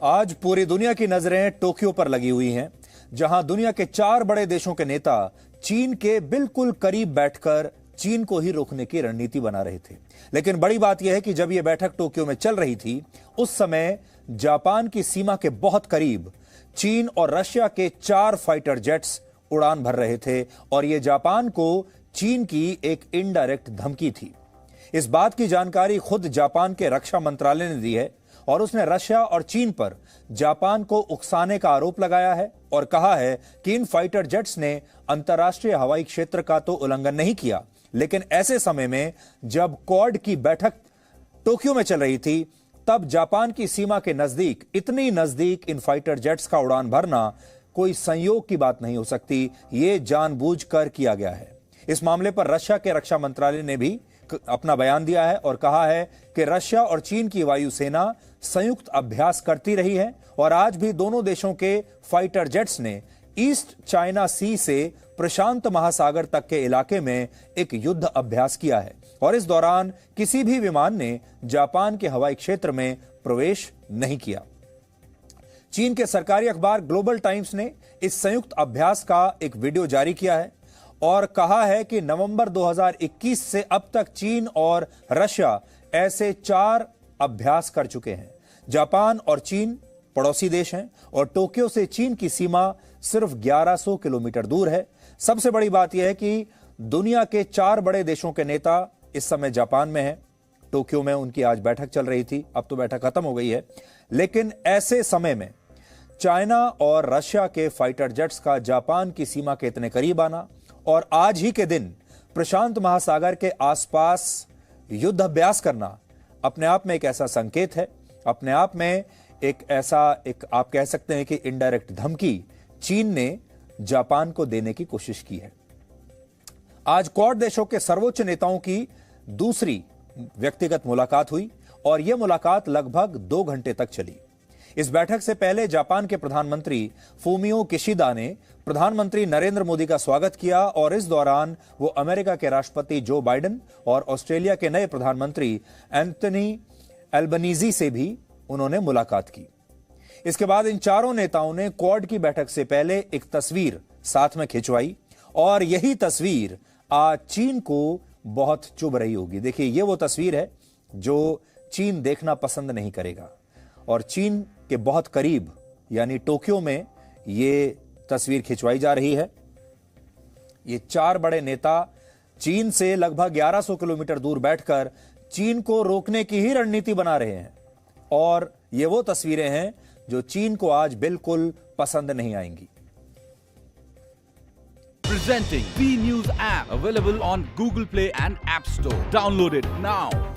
आज पूरी दुनिया की नजरें टोक्यो पर लगी हुई हैं, जहां दुनिया के 4 बड़े देशों के नेता चीन के बिल्कुल करीब बैठकर चीन को ही रोकने की रणनीति बना रहे थे। लेकिन बड़ी बात यह है कि जब यह बैठक टोक्यो में चल रही थी, उस समय जापान की सीमा के बहुत करीब चीन और रशिया के 4 फाइटर जेट्स उड़ान भर रहे थे और यह जापान को चीन की एक इनडायरेक्ट धमकी थी। इस बात की जानकारी खुद जापान के रक्षा मंत्रालय ने दी है और उसने रशिया और चीन पर जापान को उकसाने का आरोप लगाया है और कहा है कि इन फाइटर जेट्स ने अंतर्राष्ट्रीय हवाई क्षेत्र का तो उल्लंघन नहीं किया, लेकिन ऐसे समय में जब क्वाड की बैठक टोक्यो में चल रही थी, तब जापान की सीमा के नजदीक, इतनी नजदीक इन फाइटर जेट्स का उड़ान भरना कोई संयोग की बात नहीं हो सकती। यह जानबूझकर किया गया है। इस मामले पर रशिया के रक्षा मंत्रालय ने भी अपना बयान दिया है और कहा है कि रशिया और चीन की वायुसेना संयुक्त अभ्यास करती रही है और आज भी दोनों देशों के फाइटर जेट्स ने ईस्ट चाइना सी से प्रशांत महासागर तक के इलाके में एक युद्ध अभ्यास किया है और इस दौरान किसी भी विमान ने जापान के हवाई क्षेत्र में प्रवेश नहीं किया। चीन के सरकारी अखबार ग्लोबल टाइम्स ने इस संयुक्त अभ्यास का एक वीडियो जारी किया है और कहा है कि नवंबर 2021 से अब तक चीन और रशिया ऐसे 4 अभ्यास कर चुके हैं। जापान और चीन पड़ोसी देश हैं और टोक्यो से चीन की सीमा सिर्फ 1100 किलोमीटर दूर है। सबसे बड़ी बात यह है कि दुनिया के 4 बड़े देशों के नेता इस समय जापान में हैं। टोक्यो में उनकी आज बैठक चल रही थी, अब तो बैठक खत्म हो गई है, लेकिन ऐसे समय में चाइना और रशिया के फाइटर जेट्स का जापान की सीमा के इतने करीब आना और आज ही के दिन प्रशांत महासागर के आसपास युद्ध अभ्यास करना अपने आप में एक ऐसा संकेत है, अपने आप में एक आप कह सकते हैं कि इनडायरेक्ट धमकी चीन ने जापान को देने की कोशिश की है। आज क्वाड देशों के सर्वोच्च नेताओं की दूसरी व्यक्तिगत मुलाकात हुई और यह मुलाकात लगभग 2 घंटे तक चली। इस बैठक से पहले जापान के प्रधानमंत्री फूमियो किशिदा ने प्रधानमंत्री नरेंद्र मोदी का स्वागत किया और इस दौरान वो अमेरिका के राष्ट्रपति जो बाइडेन और ऑस्ट्रेलिया के नए प्रधानमंत्री एंथनी एल्बनीजी से भी उन्होंने मुलाकात की। इसके बाद इन चारों नेताओं ने क्वाड की बैठक से पहले एक तस्वीर साथ में खिंचवाई और यही तस्वीर आज चीन को बहुत चुभ रही होगी। देखिए, ये वो तस्वीर है जो चीन देखना पसंद नहीं करेगा और चीन के बहुत करीब यानी टोक्यो में ये तस्वीर खिंचवाई जा रही है। ये 4 बड़े नेता चीन से लगभग 1100 किलोमीटर दूर बैठकर चीन को रोकने की ही रणनीति बना रहे हैं और ये वो तस्वीरें हैं जो चीन को आज बिल्कुल पसंद नहीं आएंगी। Presenting B News app available on Google Play and App Store. Download it now.